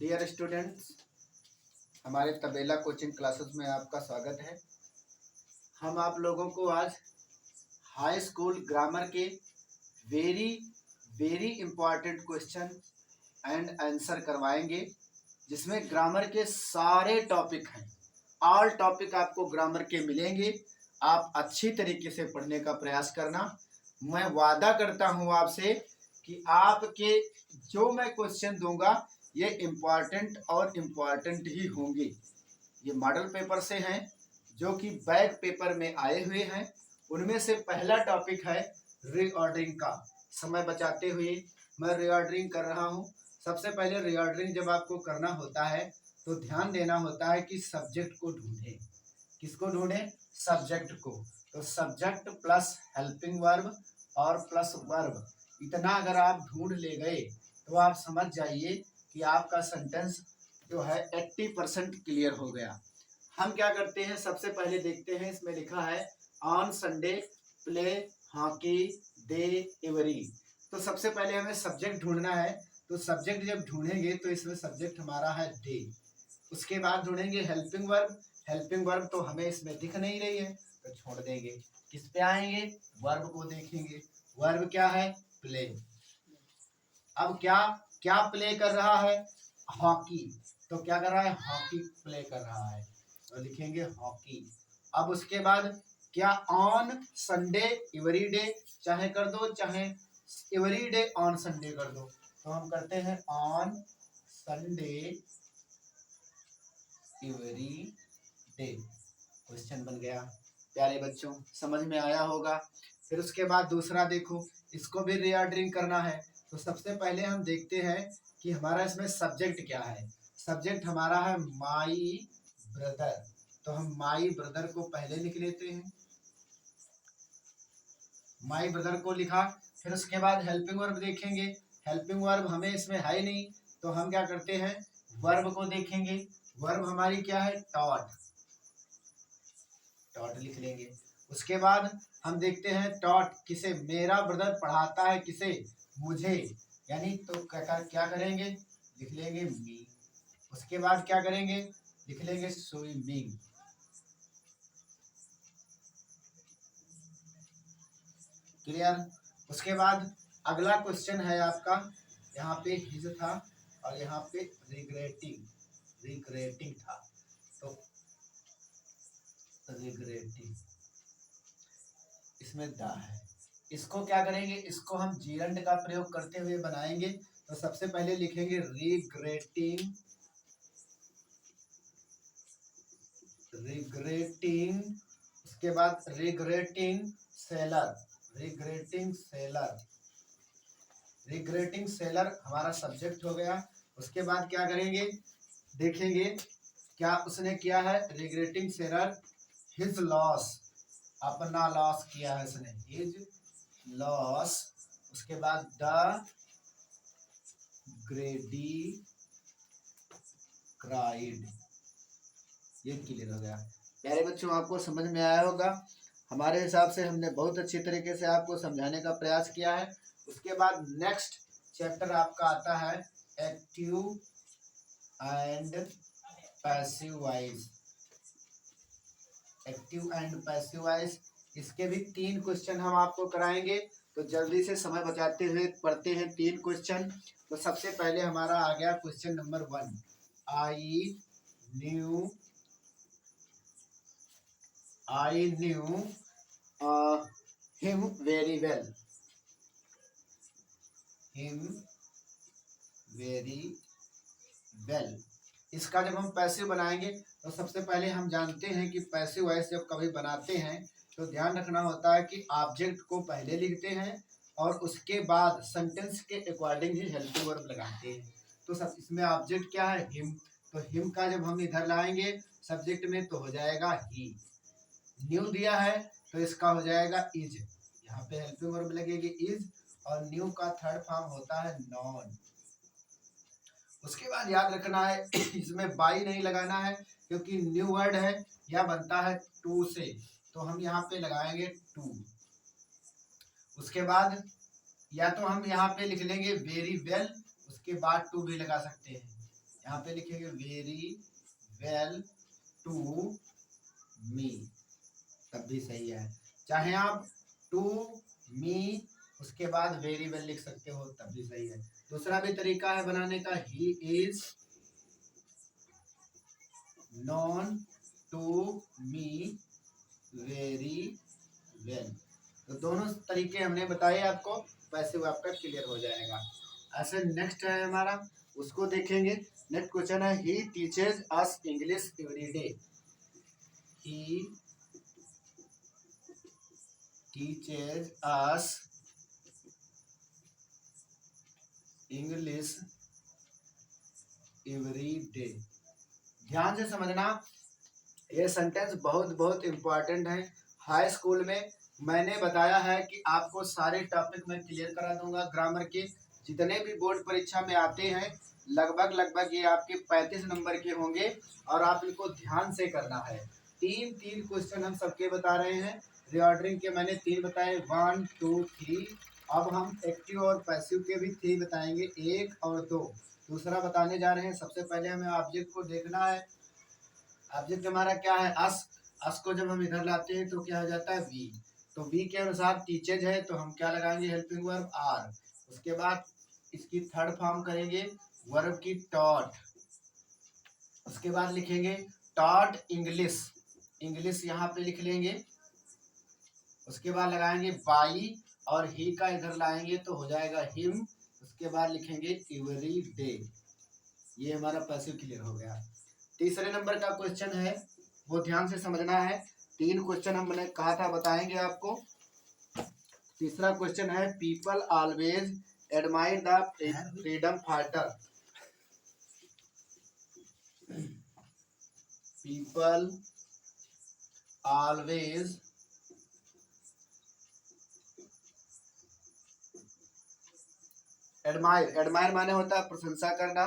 Dear students, हमारे तबेला coaching classes में आपका स्वागत है। हम आप लोगों को आज हाई स्कूल ग्रामर के very very important question and answer करवाएंगे, जिसमें ग्रामर के सारे टॉपिक हैं। ऑल टॉपिक आपको ग्रामर के मिलेंगे। आप अच्छी तरीके से पढ़ने का प्रयास करना। मैं वादा करता हूँ आपसे कि आपके जो मैं क्वेश्चन दूंगा ये इम्पॉर्टेंट और इम्पॉर्टेंट ही होंगे। ये मॉडल पेपर से हैं जो कि बैक पेपर में आए हुए हैं। उनमें से पहला टॉपिक है रीऑर्डरिंग का। समय बचाते हुए मैं रीऑर्डरिंग कर रहा हूँ। सबसे पहले रीऑर्डरिंग जब आपको करना होता है तो ध्यान देना होता है कि सब्जेक्ट को ढूंढें। किसको ढूंढें? सब्जेक्ट को। तो सब्जेक्ट प्लस हेल्पिंग वर्ब और प्लस वर्ब, इतना अगर आप ढूंढ ले गए तो आप समझ जाइए कि आपका सेंटेंस जो है 80% क्लियर हो गया। हम क्या करते हैं, सबसे पहले देखते हैं, इसमें लिखा है on Sunday play hockey they every. तो सबसे पहले हमें सब्जेक्ट ढूंढना है। तो सब्जेक्ट जब ढूंढेंगे तो इसमें सब्जेक्ट हमारा है दे। उसके बाद ढूंढेंगे हेल्पिंग वर्ब। हेल्पिंग वर्ब तो हमें इसमें दिख नहीं रही है तो छोड़ देंगे। किस पे आएंगे? वर्ब को देखेंगे। वर्ब क्या है? प्ले। अब क्या क्या प्ले कर रहा है? हॉकी। तो क्या कर रहा है? हॉकी प्ले कर रहा है, तो लिखेंगे हॉकी। अब उसके बाद क्या ऑन संडे एवरी डे, चाहे कर दो चाहे एवरी डे ऑन संडे कर दो। तो हम करते हैं on Sunday every day. Question बन गया। प्यारे बच्चों, समझ में आया होगा। फिर उसके बाद दूसरा देखो, इसको भी रीऑर्डरिंग करना है। तो सबसे पहले हम देखते हैं कि हमारा इसमें सब्जेक्ट क्या है। सब्जेक्ट हमारा है माई ब्रदर। तो हम माई ब्रदर को पहले लिख लेते हैं। माई ब्रदर को लिखा। फिर उसके बाद हेल्पिंग वर्ब देखेंगे। हेल्पिंग वर्ब हमें इसमें है नहीं, तो हम क्या करते हैं? वर्ब को देखेंगे। वर्ब हमारी क्या है? टॉट। टॉट लिख लेंगे। उसके बाद हम देखते हैं टॉट किसे? मेरा ब्रदर पढ़ाता है किसे? मुझे। यानी तो क्या करेंगे? लिख लेंगे मी। उसके बाद क्या करेंगे? लिख लेंगे स्विमिंग। क्लियर? उसके बाद अगला क्वेश्चन है आपका, यहाँ पे हिज था और यहाँ पे रिग्रेटिंग रिग्रेटिंग था। तो रिग्रेटिंग, इसमें द है। इसको क्या करेंगे? इसको हम जीरंड का प्रयोग करते हुए बनाएंगे। तो सबसे पहले लिखेंगे रिग्रेटिंग रिग्रेटिंग। उसके बाद regretting seller. Regretting seller. Regretting seller हमारा सब्जेक्ट हो गया। उसके बाद क्या करेंगे? देखेंगे क्या उसने किया है। रिग्रेटिंग सेलर हिज लॉस, अपना लॉस किया है उसने, हिज लॉस। उसके बाद द ग्रेडी क्राइड। ये क्लियर हो गया। प्यारे बच्चों, आपको समझ में आया होगा। हमारे हिसाब से हमने बहुत अच्छी तरीके से आपको समझाने का प्रयास किया है। उसके बाद नेक्स्ट चैप्टर आपका आता है active and passive voice. Active and passive voice, इसके भी 3 क्वेश्चन हम आपको कराएंगे। तो जल्दी से समय बचाते हुए पढ़ते हैं 3 क्वेश्चन। तो सबसे पहले हमारा आ गया क्वेश्चन नंबर 1। आई knew him very well. Him very well. इसका जब हम पैसिव बनाएंगे तो सबसे पहले हम जानते हैं कि पैसिव वॉइस जब कभी बनाते हैं तो ध्यान रखना होता है कि ऑब्जेक्ट को पहले लिखते हैं और उसके बाद सेंटेंस के अकॉर्डिंग ही हेल्पिंग वर्ब लगाते हैं। तो सब इसमें ऑब्जेक्ट क्या है? हिम। तो हिम का जब हम इधर लाएंगे सब्जेक्ट में तो हो जाएगा ही। न्यू दिया है तो इसका हो जाएगा इज। यहाँ पे हेल्पिंग वर्ब लगेगी इज, और न्यू का थर्ड फॉर्म होता है नॉन। उसके बाद याद रखना है इसमें बाई नहीं लगाना है, क्योंकि न्यू वर्ड है, यह बनता है टू से, तो हम यहाँ पे लगाएंगे टू। उसके बाद या तो हम यहाँ पे लिख लेंगे वेरी वेल, उसके बाद टू भी लगा सकते हैं। यहाँ पे लिखेंगे वेरी वेल टू मी, तब भी सही है। चाहे आप टू मी उसके बाद वेरी वेल लिख सकते हो, तब भी सही है। दूसरा भी तरीका है बनाने का, he is known to me very well. तो दोनों तरीके हमने बताए आपको, पैसिव आपका क्लियर हो जाएगा। ऐसे नेक्स्ट है हमारा, उसको देखेंगे। नेक्स्ट क्वेश्चन है, ही टीचेज अस इंग्लिश एवरी डे। ही टीचेज अस इंग्लिश एवरी डे। ध्यान से समझना, ये सेंटेंस बहुत बहुत इंपॉर्टेंट है। हाई स्कूल में मैंने बताया है कि आपको सारे टॉपिक मैं क्लियर करा दूंगा। ग्रामर के जितने भी बोर्ड परीक्षा में आते हैं लगभग लगभग ये आपके 35 नंबर के होंगे, और आप इनको ध्यान से करना है। तीन तीन क्वेश्चन हम सबके बता रहे हैं। रीऑर्डरिंग के मैंने 3 बताए, 1 2 3। अब हम एक्टिव और पैसिव के भी 3 बताएंगे, 1 और 2। दूसरा बताने जा रहे हैं। सबसे पहले हमें ऑब्जेक्ट को देखना है। ऑब्जेक्ट हमारा क्या है, अस। अस को जब हम इधर लाते हैं तो क्या हो जाता है, वी। तो वी के अनुसार टीचेज है तो हम क्या लगाएंगे, हेल्पिंग वर्ब आर। उसके बाद इसकी थर्ड फॉर्म करेंगे वर्ब की टॉट। उसके बाद लिखेंगे टॉट इंग्लिश, इंग्लिश यहाँ पे लिख लेंगे। उसके बाद लगाएंगे बाई, और ही का इधर लाएंगे तो हो जाएगा हिम। उसके बाद लिखेंगे एवरी डे। ये हमारा पैसिव क्लियर हो गया। तीसरे नंबर का क्वेश्चन है, वो ध्यान से समझना है। 3 क्वेश्चन हमने कहा था बताएंगे आपको। तीसरा क्वेश्चन है, people always admire the freedom fighter. People always admire, admire माने होता है प्रशंसा करना,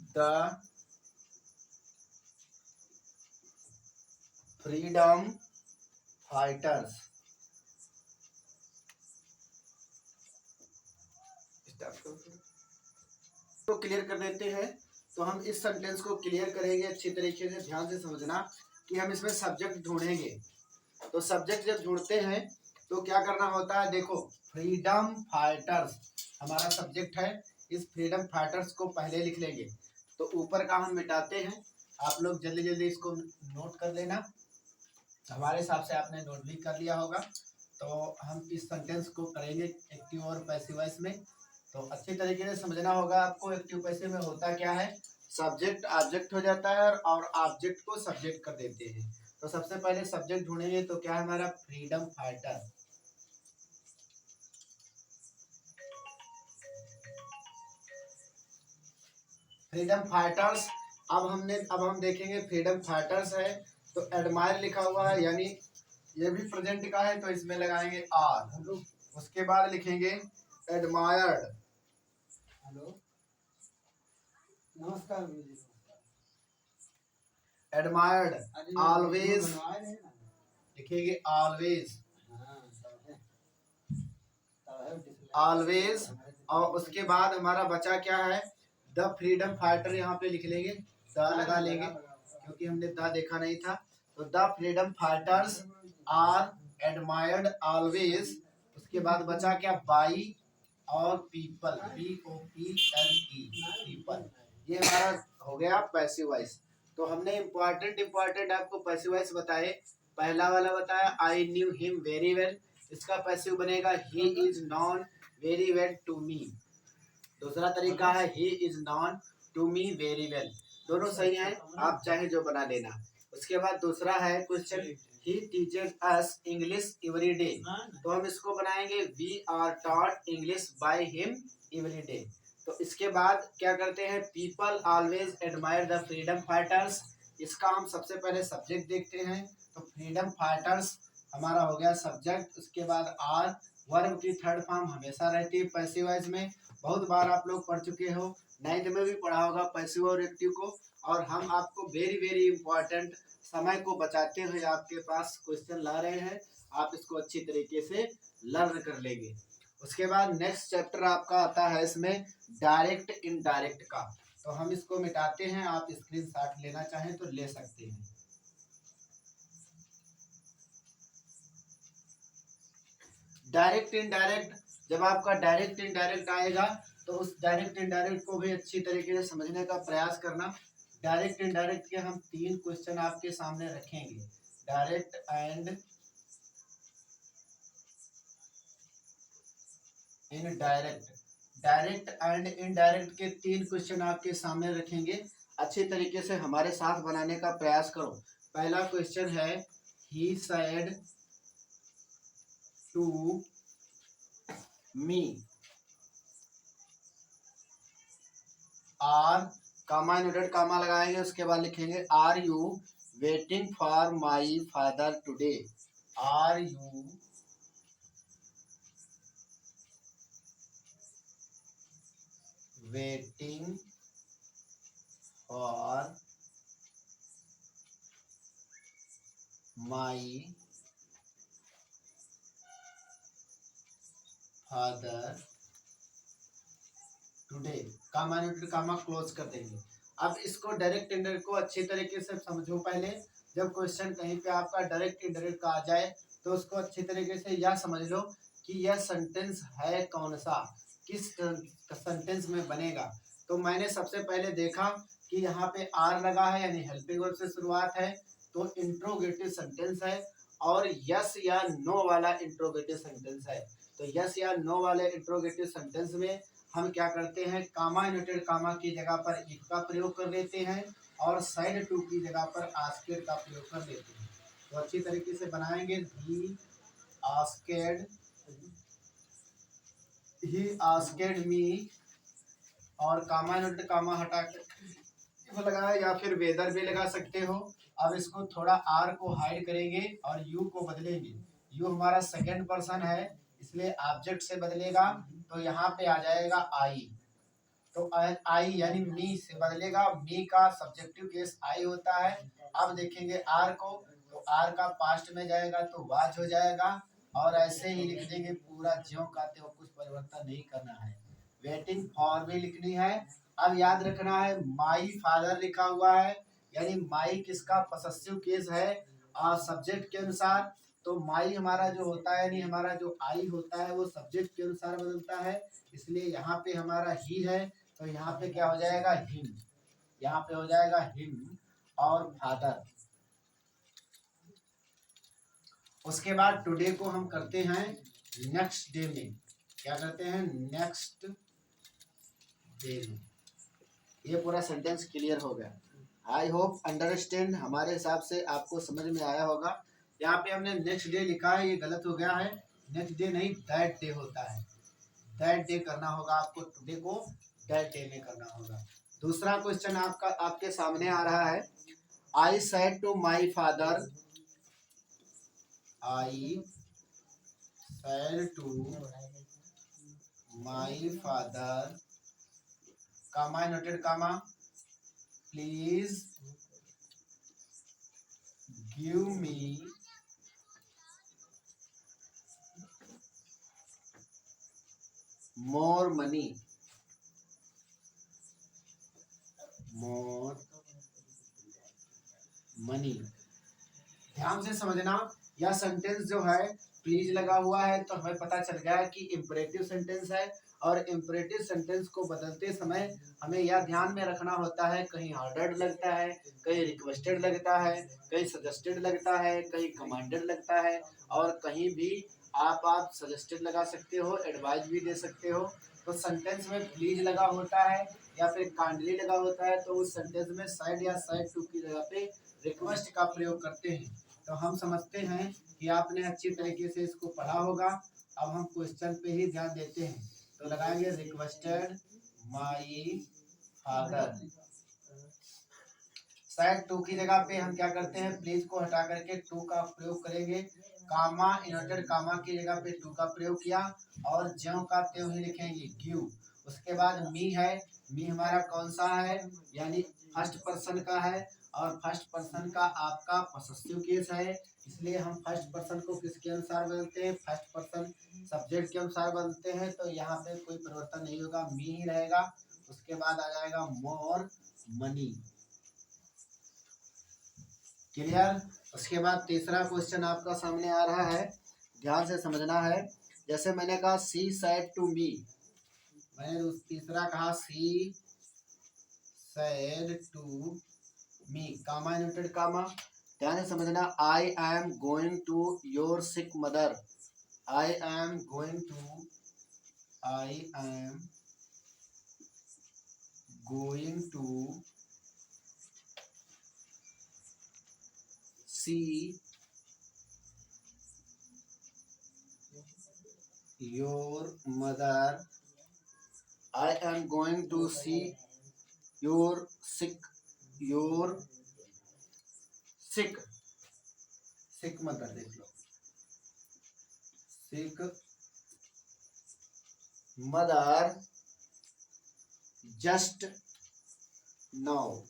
द फ्रीडम फाइटर्स। तो क्लियर कर देते हैं। तो हम इस सेंटेंस को क्लियर करेंगे अच्छी तरीके से। ध्यान से समझना कि हम इसमें सब्जेक्ट ढूंढेंगे। तो सब्जेक्ट जब ढूंढते हैं तो क्या करना होता है, देखो फ्रीडम फाइटर्स हमारा सब्जेक्ट है। इस फ्रीडम फाइटर्स को पहले लिख लेंगे। तो ऊपर का हम मिटाते हैं। आप लोग जल्दी जल्दी इसको नोट कर लेना। हमारे हिसाब से आपने नोट भी कर लिया होगा। तो हम इस सेंटेंस को करेंगे एक्टिव और पैसिव वॉइस में। तो अच्छी तरीके से समझना होगा आपको। एक्टिव पैसिव में होता क्या है, सब्जेक्ट ऑब्जेक्ट हो जाता है और ऑब्जेक्ट को सब्जेक्ट कर देते हैं। तो सबसे पहले सब्जेक्ट ढूंढेंगे तो क्या है हमारा, फ्रीडम फाइटर। Freedom fighters. अब हम देखेंगे फ्रीडम फाइटर्स है तो एडमायर लिखा हुआ है, यानी ये भी प्रेजेंट का है तो इसमें लगाएंगे आर। उसके बाद लिखेंगे एडमायर्ड। हेलो नमस्कार, एडमायर्ड ऑलवेज लिखेंगे, ऑलवेज ऑलवेज। और उसके बाद हमारा बचा क्या है, द फ्रीडम फाइटर। यहाँ पे लिख लेंगे, द लगा लेंगे क्योंकि हमने द देखा नहीं था। तो the freedom fighters are admired always. उसके बाद बचा क्या, बाई और पीपल, POPLE, पीपल। ये हमारा हो गया पैसिव वॉइस। तो हमने इम्पोर्टेंट आपको पैसिव वॉइस बताए। पहला वाला बताया, I knew him very well. इसका पैसिव बनेगा, he is known very well to me. दूसरा तरीका है, he is known to me very well. दोनों सही हैं, आप चाहे जो बना लेना। उसके बाद दूसरा है question, he teaches us English every day. तो हम इसको बनाएंगे, we are taught English by him every day. तो इसके बाद क्या करते हैं, people always admire the freedom fighters. इसका हम सबसे पहले सब्जेक्ट देखते हैं। तो फ्रीडम फाइटर्स हमारा हो गया सब्जेक्ट। उसके बाद आर, वर्ब की थर्ड फॉर्म हमेशा रहती है पैसिव वॉइस में। बहुत बार आप लोग पढ़ चुके हो, 9th में भी पढ़ा होगा पैसिव और एक्टिव को। और हम आपको वेरी वेरी इंपॉर्टेंट, समय को बचाते हुए आपके पास क्वेश्चन ला रहे हैं। आप इसको अच्छी तरीके से लर्न कर लेंगे। उसके बाद नेक्स्ट चैप्टर आपका आता है इसमें डायरेक्ट इनडायरेक्ट का। तो हम इसको मिटाते हैं, आप स्क्रीनशॉट लेना चाहें तो ले सकते हैं। डायरेक्ट इनडायरेक्ट, जब आपका डायरेक्ट इनडायरेक्ट आएगा तो उस डायरेक्ट इनडायरेक्ट को भी अच्छी तरीके से समझने का प्रयास करना। डायरेक्ट इनडायरेक्ट के हम 3 क्वेश्चन आपके सामने रखेंगे। Direct and indirect, direct and indirect के 3 क्वेश्चन आपके सामने रखेंगे। अच्छी तरीके से हमारे साथ बनाने का प्रयास करो। पहला क्वेश्चन है he said to me are, comma inverted comma लगाएंगे, उसके बाद लिखेंगे are you waiting for my father today. Are you waiting for my father today. Comma inverted comma close कर देंगे। अब इसको डायरेक्ट इनडायरेक्ट को अच्छी तरीके से समझो। पहले जब क्वेश्चन कहीं पे आपका डायरेक्ट इनडायरेक्ट का आ जाए तो उसको अच्छी तरीके से यह समझ लो कि यह सेंटेंस है कौन सा, किस सेंटेंस में बनेगा। तो मैंने सबसे पहले देखा कि यहाँ पे आर लगा है यानी हेल्पिंग वर्ब से शुरुआत है, तो इंट्रोगेटिव सेंटेंस है और यस या नो वाला इंट्रोगेटिव सेंटेंस है। तो यस या नो वाले इंट्रोगेटिव सेंटेंस में हम क्या करते हैं, कामा इनवर्टेड कामा की जगह पर इफ का प्रयोग कर लेते हैं और साइड टू की जगह पर आस्केड का प्रयोग कर लेते हैं। तो अच्छी तरीके से बनाएंगे। ही आस्केड मी और कामा इनवर्टेड कामा हटा कर लगाया, या फिर वेदर भी लगा सकते हो। अब इसको थोड़ा आर को हाइड करेंगे और यू को बदलेंगे। यू हमारा सेकंड पर्सन है इसलिए ऑब्जेक्ट से बदलेगा, तो यहाँ पे आ जाएगा आई। तो आई यानी मी से बदलेगा, मी का सब्जेक्टिव केस आई होता है। अब देखेंगे आर को, तो आर का पास्ट में जाएगा तो वाज हो जाएगा और ऐसे ही लिख देंगे पूरा ज्यों का त्यों, कुछ परिवर्तन नहीं करना है। वेटिंग फॉर भी लिखनी है। अब याद रखना है माई फादर लिखा हुआ है यानी माई किसका पसेसिव केस है सब्जेक्ट के अनुसार। तो माई हमारा जो होता है यानी हमारा जो आई होता है वो सब्जेक्ट के अनुसार बदलता है, इसलिए यहाँ पे हमारा ही है तो यहाँ पे क्या हो जाएगा हिम। यहाँ पे हो जाएगा हिम और फादर। उसके बाद टुडे को हम करते हैं नेक्स्ट डे में। क्या करते हैं, नेक्स्ट डे में। ये पूरा सेंटेंस क्लियर हो गया। आई होप अंडरस्टैंड, हमारे हिसाब से आपको समझ में आया होगा। यहाँ पे हमने नेक्स्ट डे लिखा है, ये गलत हो गया है। नेक्स्ट डे नहीं दैट डे होता है। दैट डे करना होगा आपको, टुडे को दैट डे में करना होगा। दूसरा क्वेश्चन आपका आपके सामने आ रहा है। I said to my father, I said to my father, comma noted comma, please give me more money, more money. ध्यान से समझना, यह सेंटेंस जो है प्लीज लगा हुआ है तो हमें पता चल गया कि इंपरेटिव सेंटेंस है। और इंपरेटिव सेंटेंस को बदलते समय हमें यह ध्यान में रखना होता है, कहीं ऑर्डर्ड लगता है, कहीं रिक्वेस्टेड लगता है, कहीं सजेस्टेड लगता है, कहीं कमांडेड लगता है, और कहीं भी आप सजेस्टेड लगा सकते हो, एडवाइस भी दे सकते हो। तो सेंटेंस में प्लीज लगा होता है या फिर काइंडली लगा होता है तो उस सेंटेंस में साइड या साइड टू की जगह पे रिक्वेस्ट का प्रयोग करते हैं। तो हम समझते हैं कि आपने अच्छी तरीके से इसको पढ़ा होगा। अब हम क्वेश्चन पे ही ध्यान देते हैं। तो लगाएंगे रिक्वेस्टेड माई फादर। शायद टू की जगह पे हम क्या करते हैं, प्लीज को हटा करके टू का प्रयोग करेंगे। कामा इनवर्टेड कामा की जगह पे टू का प्रयोग किया और ज्यों का त्यों ही लिखेंगे गिव। उसके बाद मी है, मी हमारा कौन सा है यानी फर्स्ट पर्सन का है और फर्स्ट पर्सन का आपका पसेसिव केस है, इसलिए हम फर्स्ट पर्सन को किसके अनुसार बदलते हैं, फर्स्ट पर्सन सब्जेक्ट के अनुसार बदलते हैं। तो यहाँ पे कोई परिवर्तन नहीं होगा, मी ही रहेगा। उसके बाद आ जाएगा मोर मनी। क्लियर। उसके बाद तीसरा क्वेश्चन आपका सामने आ रहा है, ध्यान से समझना है। जैसे मैंने कहा सी सेड टू मी, मैंने तीसरा कहा she said to me, comma inverted comma. ध्यान से समझना, I am going to your sick mother, I am going to see your mother, I am going to see your sick mother, देख लो, sick mother just now.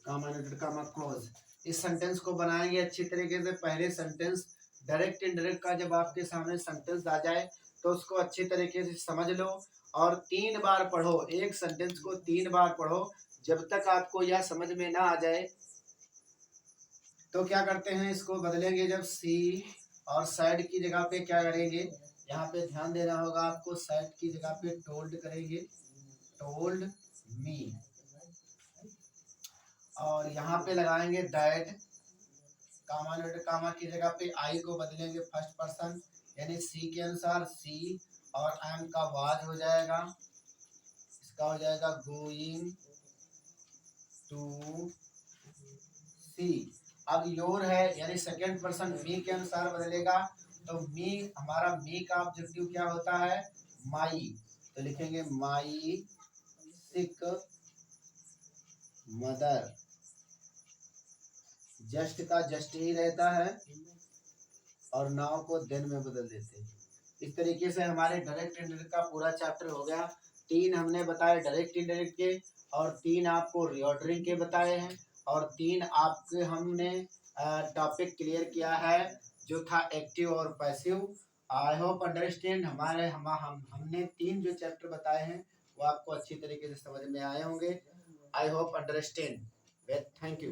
Comma close. इस sentence को बनाएंगे अच्छी तरीके से। पहले सेंटेंस डायरेक्ट इनडायरेक्ट का जब आपके सामने सेंटेंस आ जाए तो उसको अच्छी तरीके से समझ लो और 3 बार पढ़ो। एक सेंटेंस को 3 बार पढ़ो जब तक आपको यह समझ में ना आ जाए। तो क्या करते हैं, इसको बदलेंगे। जब सी और साइड की जगह पे क्या करेंगे, यहाँ पे ध्यान देना होगा आपको, साइड की जगह पे टोल्ड करेंगे, टोल्ड मी। और यहाँ पे लगाएंगे दैट, कामा की जगह पे आई को बदलेंगे फर्स्ट पर्सन, यानी सी के अनुसार सी, और एम का वाज हो जाएगा, इसका हो जाएगा गोइंग टू सी। अब योर है यानी सेकेंड पर्सन मी के अनुसार बदलेगा, तो मी, हमारा मी का ऑब्जेक्टिव क्या होता है, माई, तो लिखेंगे माई सिक मदर। जस्ट का जस्ट ही रहता है और नाउ को देन में बदल देते हैं। इस तरीके से हमारे डायरेक्ट इनडायरेक्ट का पूरा चैप्टर हो गया। 3 हमने बताए डायरेक्ट इनडायरेक्ट के, और 3 आपको रीऑर्डरिंग के बताए हैं, और 3 आपके हमने टॉपिक क्लियर किया है जो था एक्टिव और पैसिव। I hope understand. हमने 3 जो चैप्टर बताए हैं वो आपको अच्छी तरीके से समझ में आए होंगे। I hope understand. Thank you.